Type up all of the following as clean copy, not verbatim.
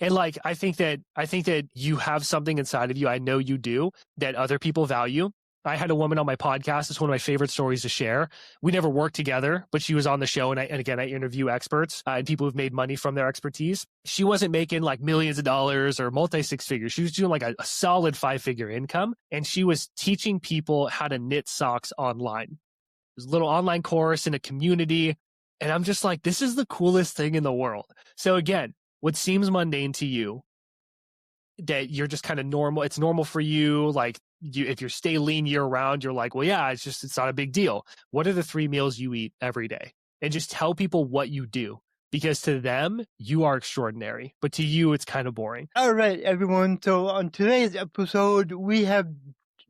And like, I think that you have something inside of you. I know you do, that other people value. I had a woman on my podcast. It's one of my favorite stories to share. We never worked together, but she was on the show. And again, I interview experts and people who've made money from their expertise. She wasn't making like millions of dollars or multi six figures. She was doing like a solid 5-figure income. And she was teaching people how to knit socks online. It was a little online course in a community. And I'm just like, this is the coolest thing in the world. So again, what seems mundane to you, that you're just kind of normal. It's normal for you. Like if you stay lean year round, you're like, well, yeah, it's not a big deal. What are the 3 meals you eat every day? And just tell people what you do, because to them, you are extraordinary, but to you, it's kind of boring. All right, everyone. So on today's episode, we have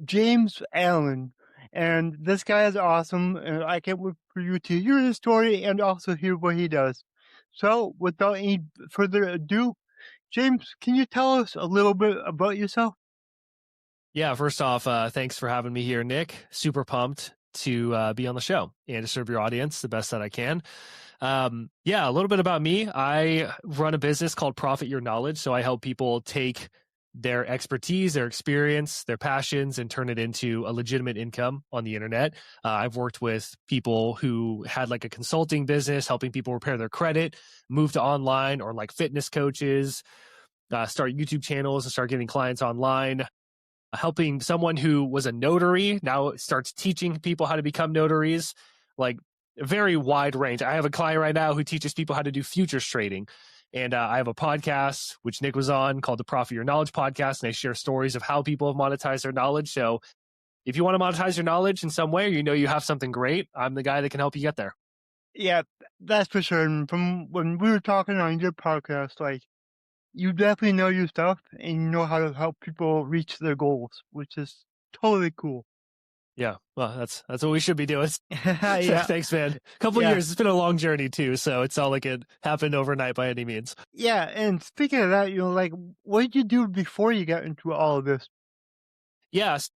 James Allen, and this guy is awesome. And I can't wait for you to hear his story and also hear what he does. So without any further ado, James, can you tell us a little bit about yourself? Yeah, first off, thanks for having me here, Nick. Super pumped to be on the show and to serve your audience the best that I can. Yeah, a little bit about me. I run a business called Profit Your Knowledge. So I help people take their expertise, their experience, their passions, and turn it into a legitimate income on the internet. I've worked with people who had like a consulting business, helping people repair their credit, move to online, or like fitness coaches, start YouTube channels and start getting clients online. Helping someone who was a notary now starts teaching people how to become notaries, like a very wide range. I have a client right now who teaches people how to do futures trading. And I have a podcast, which Nick was on, called the Profit Your Knowledge podcast. And I share stories of how people have monetized their knowledge. So if you want to monetize your knowledge in some way, or you know you have something great, I'm the guy that can help you get there. Yeah, that's for sure. And from when we were talking on your podcast, like, you definitely know your stuff and you know how to help people reach their goals, which is totally cool. Yeah, well, that's what we should be doing. Yeah. Thanks, man. A couple of years. It's been a long journey too, so it's not like it happened overnight by any means. Yeah, and speaking of that, like, what did you do before you got into all of this? Yes.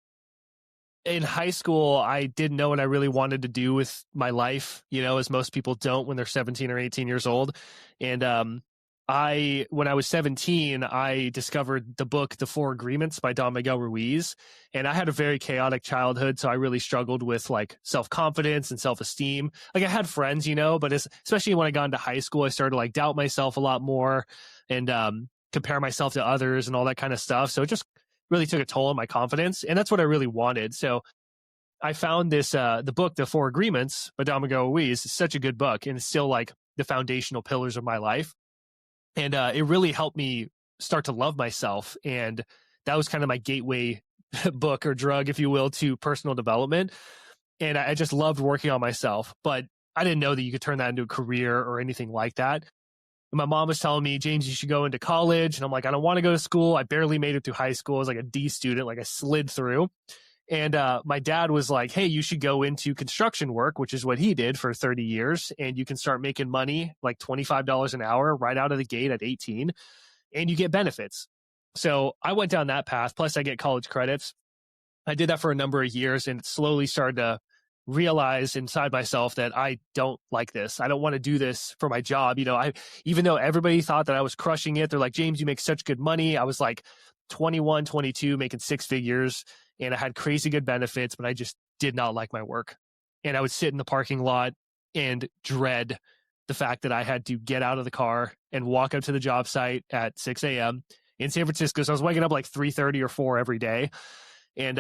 In high school, I didn't know what I really wanted to do with my life, as most people don't when they're 17 or 18 years old. And when I was 17, I discovered the book, The 4 Agreements by Don Miguel Ruiz. And I had a very chaotic childhood. So I really struggled with like self-confidence and self-esteem. Like I had friends, but especially when I got into high school, I started to like doubt myself a lot more and compare myself to others and all that kind of stuff. So it just really took a toll on my confidence. And that's what I really wanted. So I found this, the book, The 4 Agreements by Don Miguel Ruiz. It's such a good book. And it's still like the foundational pillars of my life. And it really helped me start to love myself. And that was kind of my gateway book or drug, if you will, to personal development. And I just loved working on myself. But I didn't know that you could turn that into a career or anything like that. And my mom was telling me, James, you should go into college. And I'm like, I don't want to go to school. I barely made it through high school. I was like a D student, like I slid through. And my dad was like, hey, you should go into construction work, which is what he did for 30 years. And you can start making money, like $25 an hour right out of the gate at 18, and you get benefits. So I went down that path. Plus I get college credits. I did that for a number of years and slowly started to realize inside myself that I don't like this. I don't want to do this for my job. Even though everybody thought that I was crushing it, they're like, James, you make such good money. I was like 21, 22, making 6 figures. And I had crazy good benefits, but I just did not like my work. And I would sit in the parking lot and dread the fact that I had to get out of the car and walk up to the job site at 6 a.m. in San Francisco. So I was waking up like 3:30 or 4 every day. And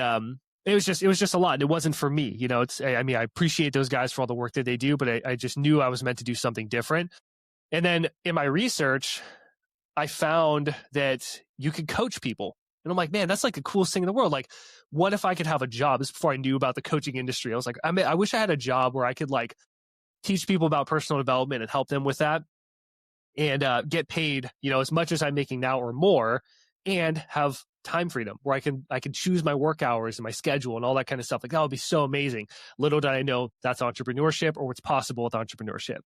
it was just a lot. And it wasn't for me. I appreciate those guys for all the work that they do, but I just knew I was meant to do something different. And then in my research, I found that you could coach people. And I'm like, man, that's like the coolest thing in the world. Like, what if I could have a job? This is before I knew about the coaching industry. I was like, I wish I had a job where I could like teach people about personal development and help them with that and get paid, as much as I'm making now or more, and have time freedom where I can choose my work hours and my schedule and all that kind of stuff. Like that would be so amazing. Little did I know that's entrepreneurship or what's possible with entrepreneurship.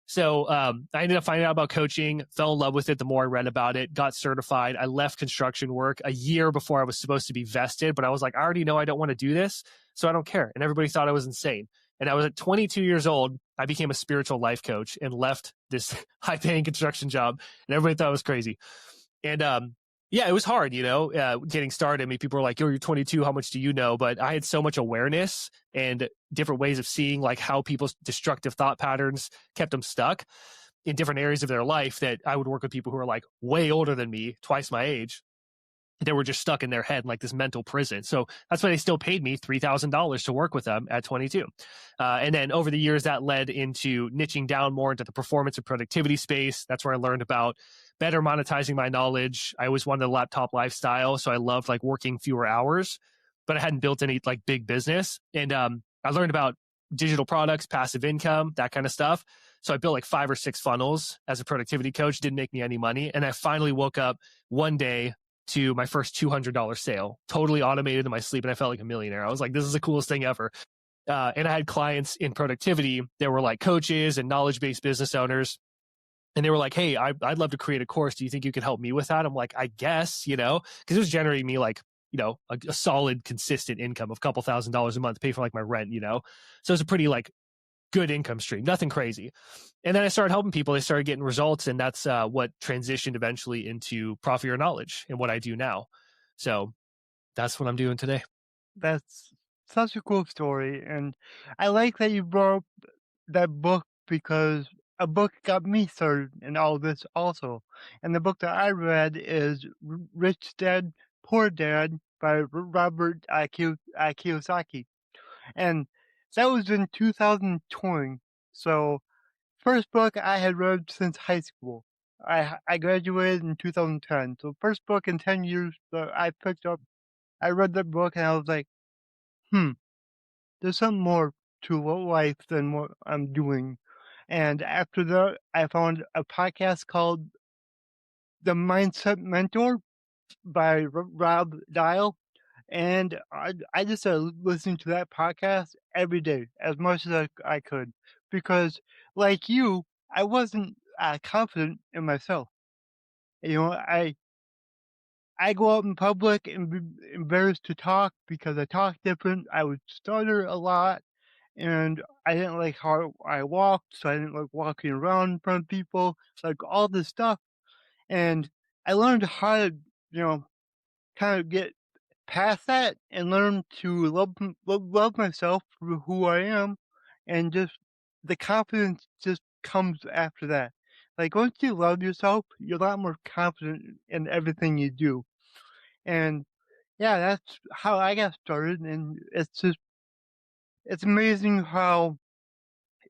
So I ended up finding out about coaching, fell in love with it the more I read about it, got certified. I left construction work a year before I was supposed to be vested, but I was like, I already know I don't want to do this, so I don't care. And everybody thought I was insane. And I was at 22 years old, I became a spiritual life coach and left this high-paying construction job, and everybody thought I was crazy. And yeah, it was hard, getting started. I mean, people were like, "Yo, you're 22. How much do you know?" But I had so much awareness and different ways of seeing like how people's destructive thought patterns kept them stuck in different areas of their life, that I would work with people who are like way older than me, twice my age. They were just stuck in their head in like this mental prison. So that's why they still paid me $3,000 to work with them at 22. And then over the years, that led into niching down more into the performance and productivity space. That's where I learned about better monetizing my knowledge. I always wanted a laptop lifestyle, so I loved like working fewer hours, but I hadn't built any like big business. And I learned about digital products, passive income, that kind of stuff. So I built like 5 or 6 funnels as a productivity coach. Didn't make me any money. And I finally woke up one day to my first $200 sale, totally automated in my sleep. And I felt like a millionaire. I was like, this is the coolest thing ever. And I had clients in productivity that were like coaches and knowledge-based business owners. And they were like, hey, I'd love to create a course. Do you think you could help me with that? I'm like, I guess, because it was generating me like, a solid, consistent income of a couple $1,000s a month to pay for like my rent, So it's a pretty like good income stream, nothing crazy. And then I started helping people. They started getting results. And that's what transitioned eventually into Profit Your Knowledge and what I do now. So that's what I'm doing today. That's such a cool story. And I like that you brought up that book, because a book got me started in all this also. And the book that I read is Rich Dad, Poor Dad by Robert Kiyosaki. And that was in 2020. So first book I had read since high school. I graduated in 2010. So first book in 10 years that I picked up. I read that book and I was like, there's something more to life than what I'm doing. And after that, I found a podcast called The Mindset Mentor by Rob Dial. And I just started listening to that podcast every day as much as I could, because like you, I wasn't confident in myself. I go out in public and be embarrassed to talk because I talk different. I would stutter a lot, and I didn't like how I walked, so I didn't like walking around in front of people, like all this stuff. And I learned how to, kind of get past that and learn to love myself for who I am, and just the confidence just comes after that. Like once you love yourself, you're a lot more confident in everything you do. And yeah, that's how I got started. And it's amazing how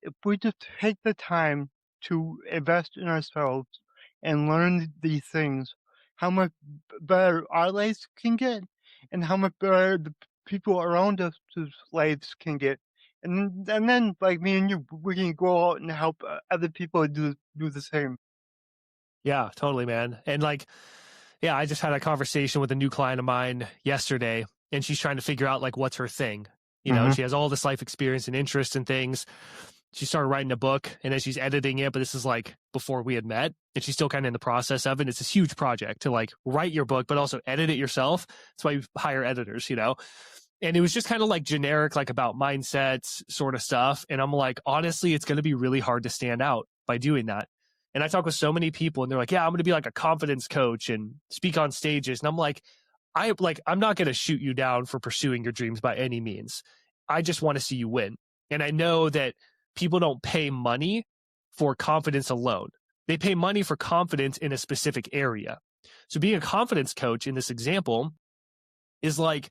if we just take the time to invest in ourselves and learn these things, how much better our lives can get, and how much better the people around us' lives can get. And then, like me and you, we can go out and help other people do the same. Yeah, totally, man. And like, yeah, I just had a conversation with a new client of mine yesterday, and she's trying to figure out like what's her thing. And she has all this life experience and interest in things. She started writing a book, and then she's editing it, but this is like before we had met, and she's still kind of in the process of it. It's this huge project to like write your book, but also edit it yourself. That's why you hire editors, And it was just kind of like generic, like about mindsets sort of stuff. And I'm like, honestly, it's going to be really hard to stand out by doing that. And I talk with so many people, and they're like, yeah, I'm going to be like a confidence coach and speak on stages. And I'm like, I'm not going to shoot you down for pursuing your dreams by any means. I just want to see you win. And I know that people don't pay money for confidence alone. They pay money for confidence in a specific area. So being a confidence coach in this example is like,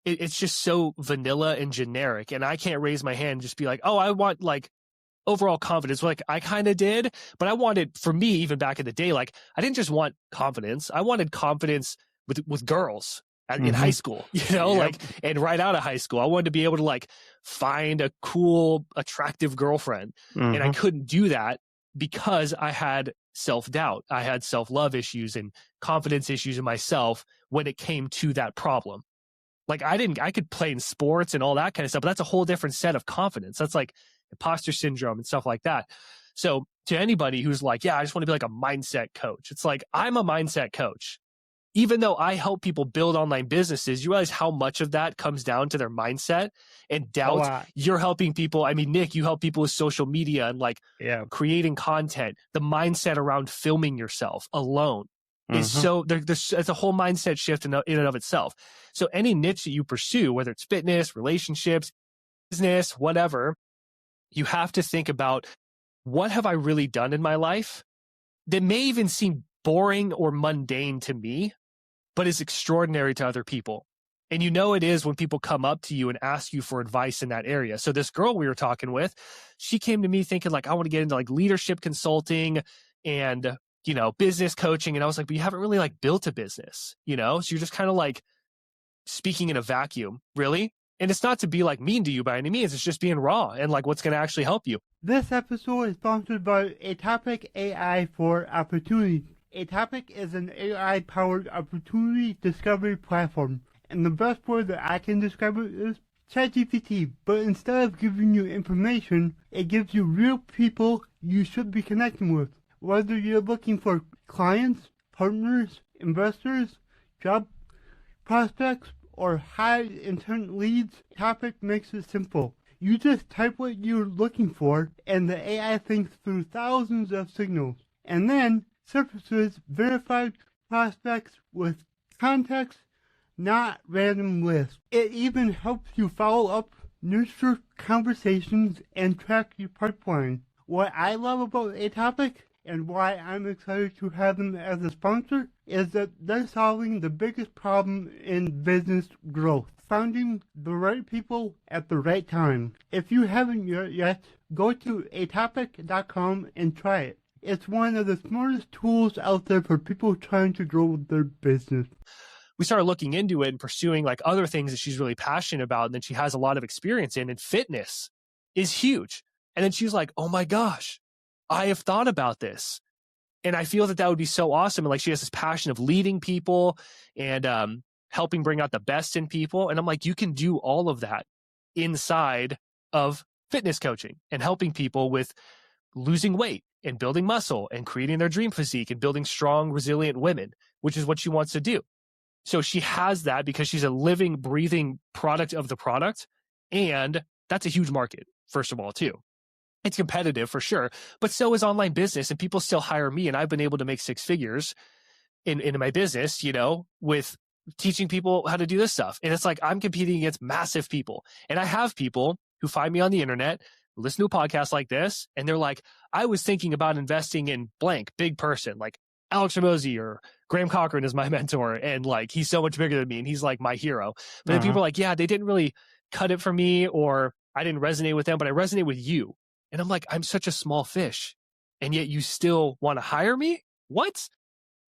it's just so vanilla and generic. And I can't raise my hand and just be like, oh, I want like overall confidence. Like I kind of did, but I wanted, for me, even back in the day, like I didn't just want confidence. I wanted confidence with girls in high school, like, and right out of high school, I wanted to be able to like find a cool, attractive girlfriend. And I couldn't do that because I had self-doubt. I had self-love issues and confidence issues in myself when it came to that problem. Like I could play in sports and all that kind of stuff, but that's a whole different set of confidence. That's like imposter syndrome and stuff like that. So to anybody who's like, yeah, I just want to be like a mindset coach. It's like, I'm a mindset coach. Even though I help people build online businesses, you realize how much of that comes down to their mindset and doubt. You're helping people. I mean, Nick, you help people with social media and like creating content, the mindset around filming yourself alone. is so there's it's a whole mindset shift in and of itself. So any niche that you pursue, whether it's fitness, relationships, business, whatever, you have to think about, what have I really done in my life that may even seem boring or mundane to me, but is extraordinary to other people. And you know it is when people come up to you and ask you for advice in that area. So this girl we were talking with, she came to me thinking like, I want to get into like leadership consulting and, you know, business coaching. And I was like, but you haven't really like built a business, you know? So you're just kind of like speaking in a vacuum, really? And it's not to be like mean to you by any means. It's just being raw and like what's going to actually help you. This episode is sponsored by Atopic AI for Opportunity. Atopic is an AI-powered opportunity discovery platform. And the best word that I can describe it is ChatGPT. But instead of giving you information, it gives you real people you should be connecting with. Whether you're looking for clients, partners, investors, job prospects, or high intent leads, Atopic makes it simple. You just type what you're looking for, and the AI thinks through thousands of signals, and then surfaces verified prospects with context, not random lists. It even helps you follow up, nurture conversations, and track your pipeline. What I love about Atopic, and why I'm excited to have them as a sponsor, is that they're solving the biggest problem in business growth: finding the right people at the right time. If you haven't yet, go to atopic.com and try it. It's one of the smartest tools out there for people trying to grow their business. We started looking into it and pursuing like other things that she's really passionate about and that she has a lot of experience in, and fitness is huge. And then she was like, oh my gosh, I have thought about this. And I feel that would be so awesome. And like, she has this passion of leading people and helping bring out the best in people. And I'm like, you can do all of that inside of fitness coaching and helping people with losing weight and building muscle and creating their dream physique and building strong, resilient women, which is what she wants to do. So she has that because she's a living, breathing product of the product. And that's a huge market, first of all, too. It's competitive for sure, but so is online business, and people still hire me. And I've been able to make six figures in my business, you know, with teaching people how to do this stuff. And it's like, I'm competing against massive people. And I have people who find me on the internet, listen to a podcast like this, and they're like, I was thinking about investing in blank, big person, like Alex Ramosi or Graham Cochran is my mentor. And like, he's so much bigger than me and he's like my hero. But then people are like, yeah, they didn't really cut it for me, or I didn't resonate with them, but I resonate with you. And I'm like, I'm such a small fish, and yet you still want to hire me? What?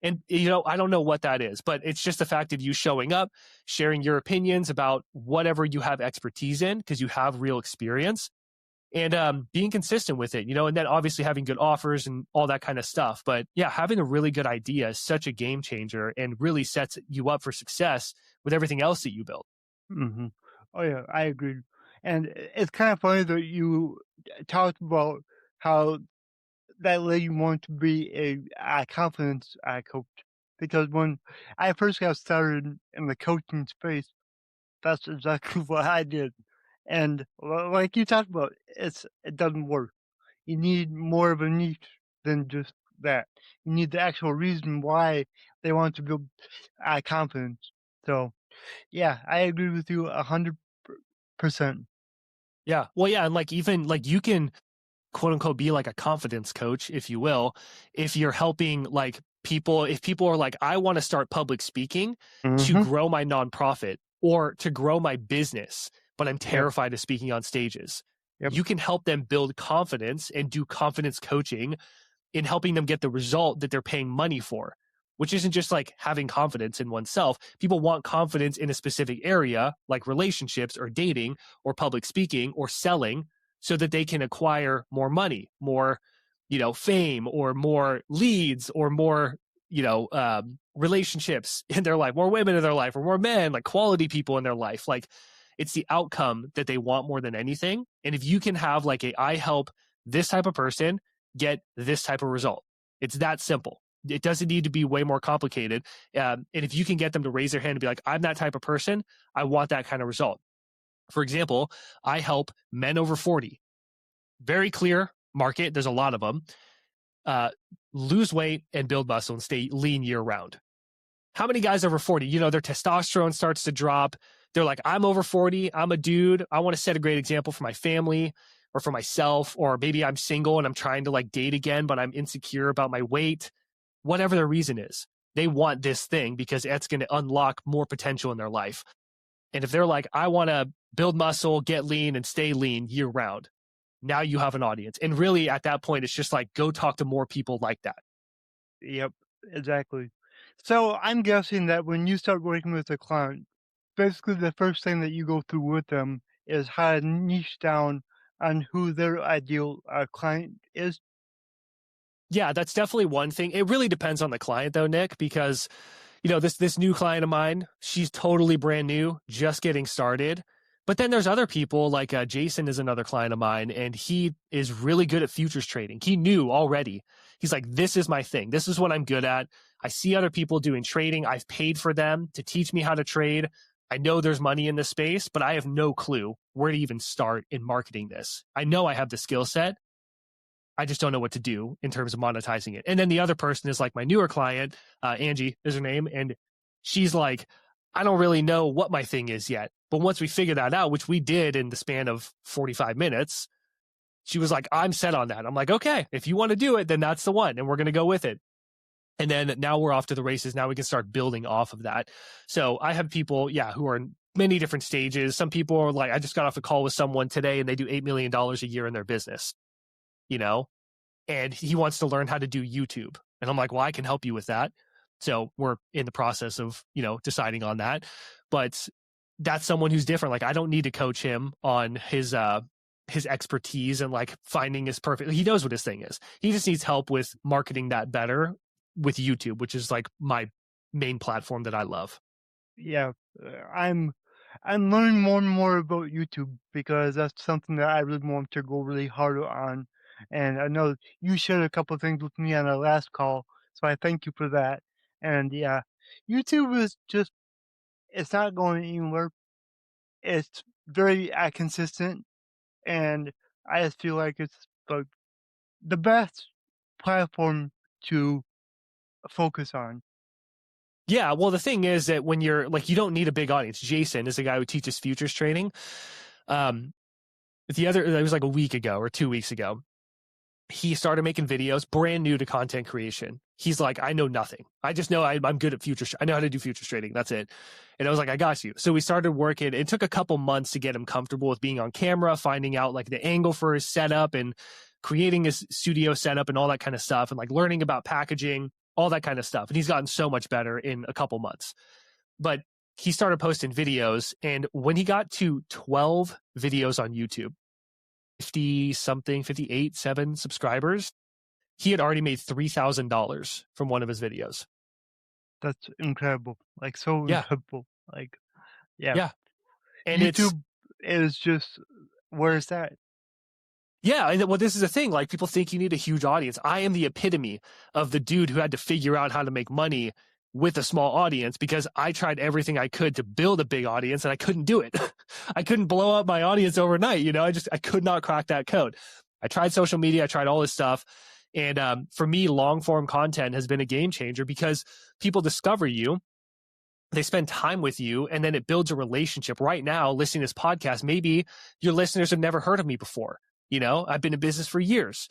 And, you know, I don't know what that is, but it's just the fact of you showing up, sharing your opinions about whatever you have expertise in, because you have real experience, and being consistent with it, you know, and then obviously having good offers and all that kind of stuff. But yeah, having a really good idea is such a game changer and really sets you up for success with everything else that you build. Mm-hmm. Oh, yeah, I agree. And it's kind of funny that you talked about how that lady wanted to be a confidence coach, because when I first got started in the coaching space, that's exactly what I did. And like you talked about, it doesn't work. You need more of a niche than just that. You need the actual reason why they want to build confidence. So, yeah, I agree with you 100%. Yeah. Well, yeah. And like, even like you can quote unquote be like a confidence coach, if you will, if you're helping like people, if people are like, I want to start public speaking to grow my nonprofit or to grow my business, but I'm terrified of speaking on stages. You can help them build confidence and do confidence coaching in helping them get the result that they're paying money for, which isn't just like having confidence in oneself. People want confidence in a specific area, like relationships or dating or public speaking or selling, so that they can acquire more money, more, you know, fame, or more leads, or more, you know, relationships in their life, more women in their life, or more men, like quality people in their life. Like, it's the outcome that they want more than anything. And if you can have like I help this type of person get this type of result, it's that simple. It doesn't need to be way more complicated. And if you can get them to raise their hand and be like, I'm that type of person, I want that kind of result. For example, I help men over 40. Very clear market. There's a lot of them. lose weight and build muscle and stay lean year round. How many guys over 40, their testosterone starts to drop. They're like, I'm over 40. I'm a dude. I want to set a great example for my family or for myself, or maybe I'm single and I'm trying to like date again, but I'm insecure about my weight. Whatever their reason is, they want this thing because it's going to unlock more potential in their life. And if they're like, I want to build muscle, get lean, and stay lean year round, now you have an audience. And really at that point, it's just like, go talk to more people like that. Yep, exactly. So I'm guessing that when you start working with a client, basically the first thing that you go through with them is how to niche down on who their ideal client is. Yeah, that's definitely one thing. It really depends on the client though, Nick, because this new client of mine, she's totally brand new, just getting started. But then there's other people like Jason is another client of mine, and he is really good at futures trading. He knew already. He's like, this is my thing. This is what I'm good at. I see other people doing trading. I've paid for them to teach me how to trade. I know there's money in this space, but I have no clue where to even start in marketing this. I know I have the skill set. I just don't know what to do in terms of monetizing it. And then the other person is like my newer client, Angie is her name. And she's like, I don't really know what my thing is yet. But once we figure that out, which we did in the span of 45 minutes, she was like, I'm set on that. I'm like, okay, if you want to do it, then that's the one. And we're going to go with it. And then now we're off to the races. Now we can start building off of that. So I have people, who are in many different stages. Some people are like, I just got off a call with someone today and they do $8 million a year in their business, and he wants to learn how to do YouTube. And I'm like, well, I can help you with that. So we're in the process of, deciding on that. But that's someone who's different. Like, I don't need to coach him on his expertise and like finding his perfect. He knows what his thing is. He just needs help with marketing that better with YouTube, which is like my main platform that I love. Yeah, I'm learning more and more about YouTube because that's something that I really want to go really hard on. And I know you shared a couple of things with me on our last call, so I thank you for that. And yeah, YouTube is just, it's not going anywhere. It's very consistent, and I just feel like it's the best platform to focus on. Yeah, well, the thing is that when you're like, you don't need a big audience. Jason is a guy who teaches futures trading. It was like a week ago or 2 weeks ago. He started making videos, brand new to content creation. He's like, I know nothing. I just know I'm good at futures. I know how to do futures trading. That's it. And I was like, I got you. So we started working. It took a couple months to get him comfortable with being on camera, finding out like the angle for his setup and creating his studio setup and all that kind of stuff, and like learning about packaging, all that kind of stuff. And he's gotten so much better in a couple months. But he started posting videos. And when he got to 12 videos on YouTube, 58, 7 subscribers, he had already made $3,000 from one of his videos. That's incredible. Like, so incredible. Like, yeah. And YouTube is just where it's at. Yeah, and well, this is the thing. Like, people think you need a huge audience. I am the epitome of the dude who had to figure out how to make money with a small audience, because I tried everything I could to build a big audience and I couldn't do it. I couldn't blow up my audience overnight. I could not crack that code. I tried social media. I tried all this stuff. And for me, long form content has been a game changer because people discover you, they spend time with you, and then it builds a relationship. Right now, listening to this podcast, maybe your listeners have never heard of me before. I've been in business for years,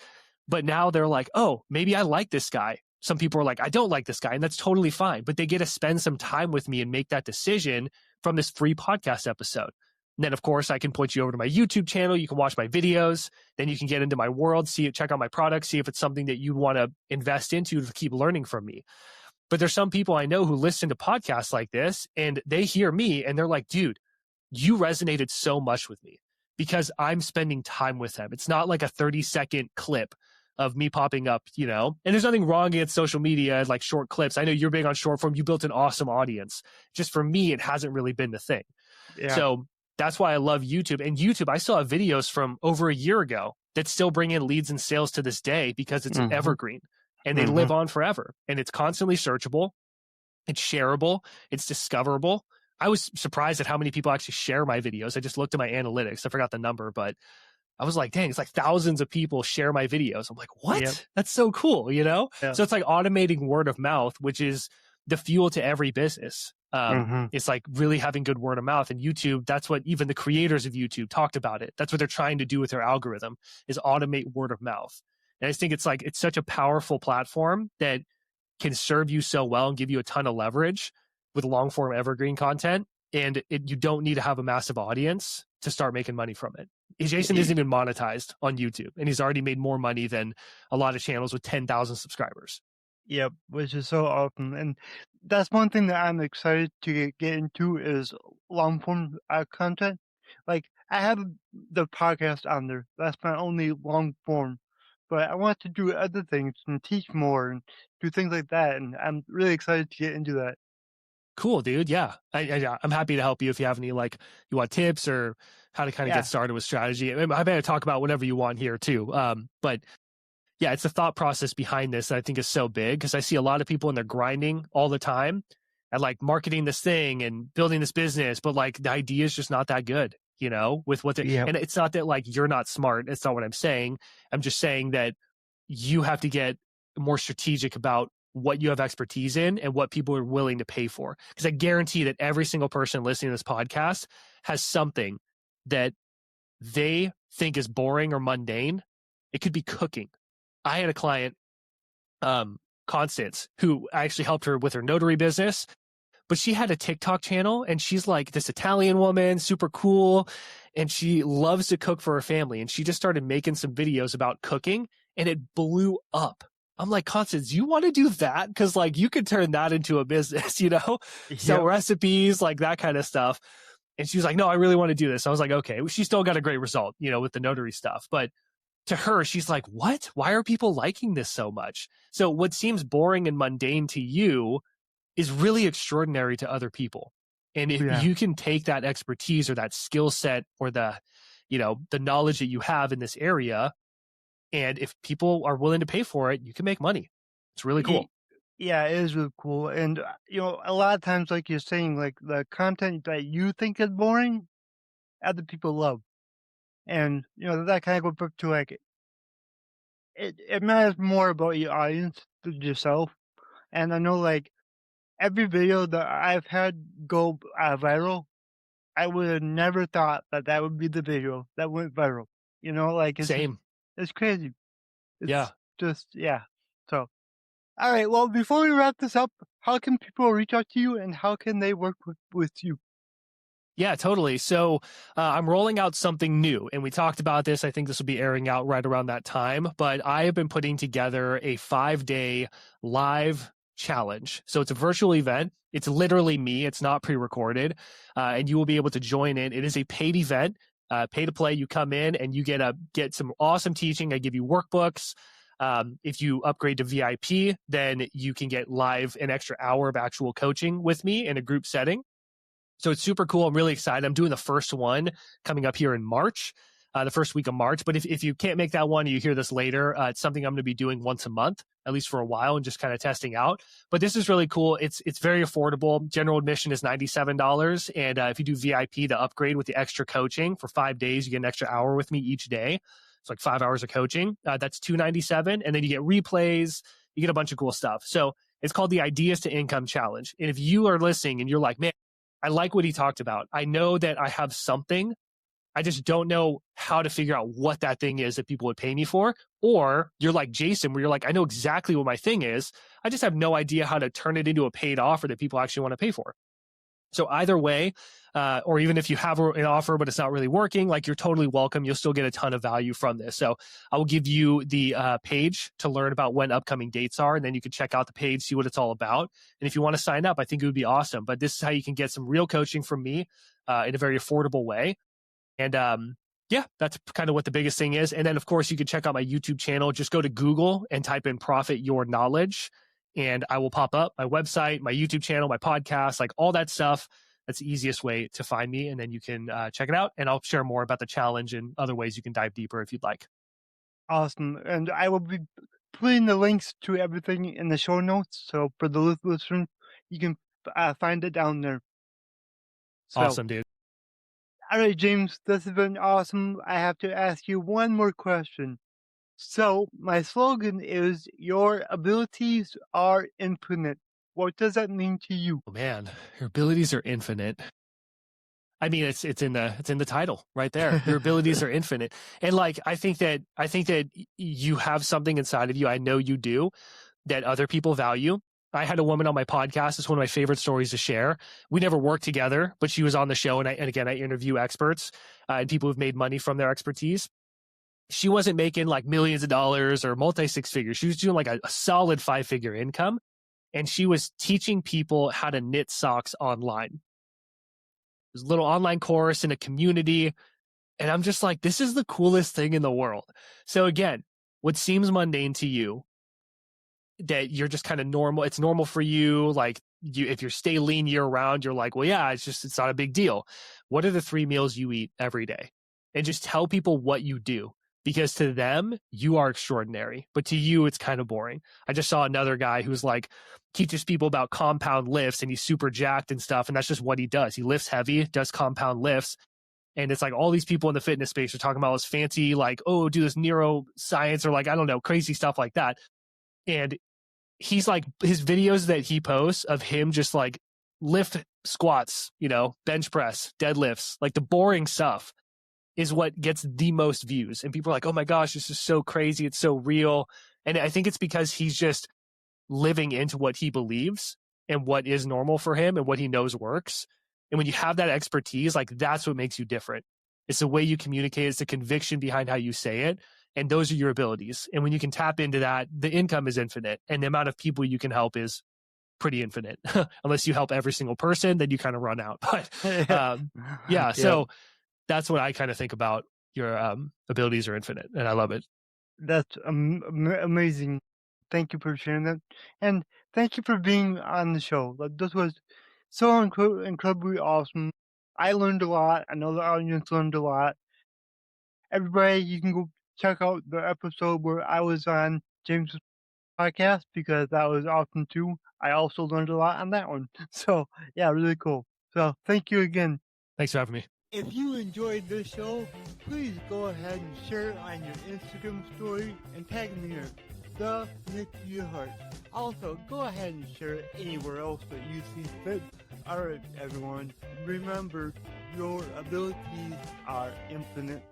but now they're like, oh, maybe I like this guy. Some people are like, I don't like this guy, and that's totally fine. But they get to spend some time with me and make that decision from this free podcast episode. And then, of course, I can point you over to my YouTube channel. You can watch my videos. Then you can get into my world, check out my products, see if it's something that you want to invest into to keep learning from me. But there's some people I know who listen to podcasts like this, and they hear me, and they're like, dude, you resonated so much with me because I'm spending time with them. It's not like a 30-second clip of me popping up, and there's nothing wrong against social media, like short clips. I know you're big on short form. You built an awesome audience. Just for me, it hasn't really been the thing. Yeah. So that's why I love YouTube. And YouTube, I still have videos from over a year ago that still bring in leads and sales to this day because it's an evergreen and they live on forever. And it's constantly searchable. It's shareable. It's discoverable. I was surprised at how many people actually share my videos. I just looked at my analytics. I forgot the number, but I was like, dang, it's like thousands of people share my videos. I'm like, Yep. what? That's so cool, you know? Yeah. So it's like automating word of mouth, which is the fuel to every business. Mm-hmm. It's like really having good word of mouth. And YouTube, that's what even the creators of YouTube talked about it. That's what they're trying to do with their algorithm, is automate word of mouth. And I just think it's like, it's such a powerful platform that can serve you so well and give you a ton of leverage with long form evergreen content. And you don't need to have a massive audience to start making money from it. Jason isn't even monetized on YouTube, and he's already made more money than a lot of channels with 10,000 subscribers. Yep, which is so awesome. And that's one thing that I'm excited to get into is long form content. Like, I have the podcast on there. That's my only long form. But I want to do other things and teach more and do things like that. And I'm really excited to get into that. Cool, dude. Yeah. I'm happy to help you if you have any, like, you want tips or how to kind of Yeah. get started with strategy. I'm happy to talk about whatever you want here too. But yeah, it's the thought process behind this that I think is so big, because I see a lot of people and they're grinding all the time at like marketing this thing and building this business, but like the idea is just not that good, you know, with what they, Yep. and it's not that like you're not smart. It's not what I'm saying. I'm just saying that you have to get more strategic about what you have expertise in and what people are willing to pay for. Because I guarantee that every single person listening to this podcast has something that they think is boring or mundane. It could be cooking. I had a client, Constance, who I actually helped her with her notary business, but she had a TikTok channel and she's like this Italian woman, super cool. And she loves to cook for her family. And she just started making some videos about cooking and it blew up. I'm like, Constance, you want to do that? Cause like you could turn that into a business, you know? So Yep. recipes, like that kind of stuff. And she was like, no, I really want to do this. I was like, okay, she still got a great result, you know, with the notary stuff. But to her, she's like, what? Why are people liking this so much? So what seems boring and mundane to you is really extraordinary to other people. And if Yeah. you can take that expertise or that skill set or the, you know, the knowledge that you have in this area, and if people are willing to pay for it, you can make money. It's really cool. Yeah, it is really cool. And, a lot of times, like you're saying, like the content that you think is boring, other people love. And, that kind of goes back to like, it matters more about your audience than yourself. And I know, like, every video that I've had go viral, I would have never thought that that would be the video that went viral. Like, Same. it's crazy. Yeah. It's just, yeah. So, all right. Well, before we wrap this up, how can people reach out to you and how can they work with you? Yeah, totally. So I'm rolling out something new, and we talked about this. I think this will be airing out right around that time, but I have been putting together a 5-day live challenge. So it's a virtual event. It's literally me. It's not pre-recorded, and you will be able to join in. It is a paid event, pay to play. You come in and you get some awesome teaching. I give you workbooks. If you upgrade to VIP, then you can get live an extra hour of actual coaching with me in a group setting. So it's super cool. I'm really excited. I'm doing the first one coming up here in March, the first week of March. But if you can't make that one, you hear this later, it's something I'm going to be doing once a month, at least for a while, and just kind of testing out. But this is really cool. It's very affordable. General admission is $97. And if you do VIP, the upgrade with the extra coaching for 5 days, you get an extra hour with me each day. It's like 5 hours of coaching. That's $297. And then you get replays. You get a bunch of cool stuff. So it's called the Ideas to Income Challenge. And if you are listening and you're like, man, I like what he talked about. I know that I have something. I just don't know how to figure out what that thing is that people would pay me for. Or you're like Jason, where you're like, I know exactly what my thing is. I just have no idea how to turn it into a paid offer that people actually want to pay for. So either way, or even if you have an offer, but it's not really working, like you're totally welcome. You'll still get a ton of value from this. So I will give you the page to learn about when upcoming dates are, and then you can check out the page, see what it's all about. And if you want to sign up, I think it would be awesome. But this is how you can get some real coaching from me in a very affordable way. And yeah, that's kind of what the biggest thing is. And then, of course, you can check out my YouTube channel. Just go to Google and type in Profit Your Knowledge, and I will pop up my website, my YouTube channel, my podcast, like all that stuff. That's the easiest way to find me. And then you can check it out, and I'll share more about the challenge and other ways you can dive deeper if you'd like. Awesome. And I will be putting the links to everything in the show notes. So for the listeners, you can find it down there. So, Awesome, dude. All right, James, this has been awesome. I have to ask you one more question. So, my slogan is your abilities are infinite. What does that mean to you? Oh man, your abilities are infinite. I mean, it's in the title right there. Your abilities are infinite, and like I think that you have something inside of you. I know you do that other people value. I had a woman on my podcast. It's one of my favorite stories to share. We never worked together, but she was on the show, and again I interview experts and people who've made money from their expertise. She wasn't making like millions of dollars or multi six figures. She was doing like a solid 5-figure income, and she was teaching people how to knit socks online. There's a little online course in a community. And I'm just like, this is the coolest thing in the world. So again, what seems mundane to you, that you're just kind of normal, it's normal for you. Like if you stay lean year round, you're like, well, yeah, it's not a big deal. What are the 3 meals you eat every day? And just tell people what you do, because to them, you are extraordinary. But to you, it's kind of boring. I just saw another guy who's like, teaches people about compound lifts, and he's super jacked and stuff. And that's just what he does. He lifts heavy, does compound lifts. And it's like all these people in the fitness space are talking about this fancy, like, oh, do this neuroscience or like, I don't know, crazy stuff like that. And he's like, his videos that he posts of him just like lift squats, bench press, deadlifts, like the boring stuff is what gets the most views. And people are like, oh my gosh, this is so crazy. It's so real. And I think it's because he's just living into what he believes and what is normal for him and what he knows works. And when you have that expertise, like that's what makes you different. It's the way you communicate. It's the conviction behind how you say it. And those are your abilities. And when you can tap into that, the income is infinite. And the amount of people you can help is pretty infinite. Unless you help every single person, then you kind of run out. But yeah, so that's what I kind of think about. Your abilities are infinite. And I love it. That's amazing. Thank you for sharing that. And thank you for being on the show. Like, this was so incredibly awesome. I learned a lot. I know the audience learned a lot. Everybody, you can go check out the episode where I was on James' podcast, because that was awesome too. I also learned a lot on that one. So, yeah, really cool. So, thank you again. Thanks for having me. If you enjoyed this show, please go ahead and share it on your Instagram story and tag me here, the Nick Yerhart. Also, go ahead and share it anywhere else that you see fit. Alright, everyone, remember, your abilities are infinite.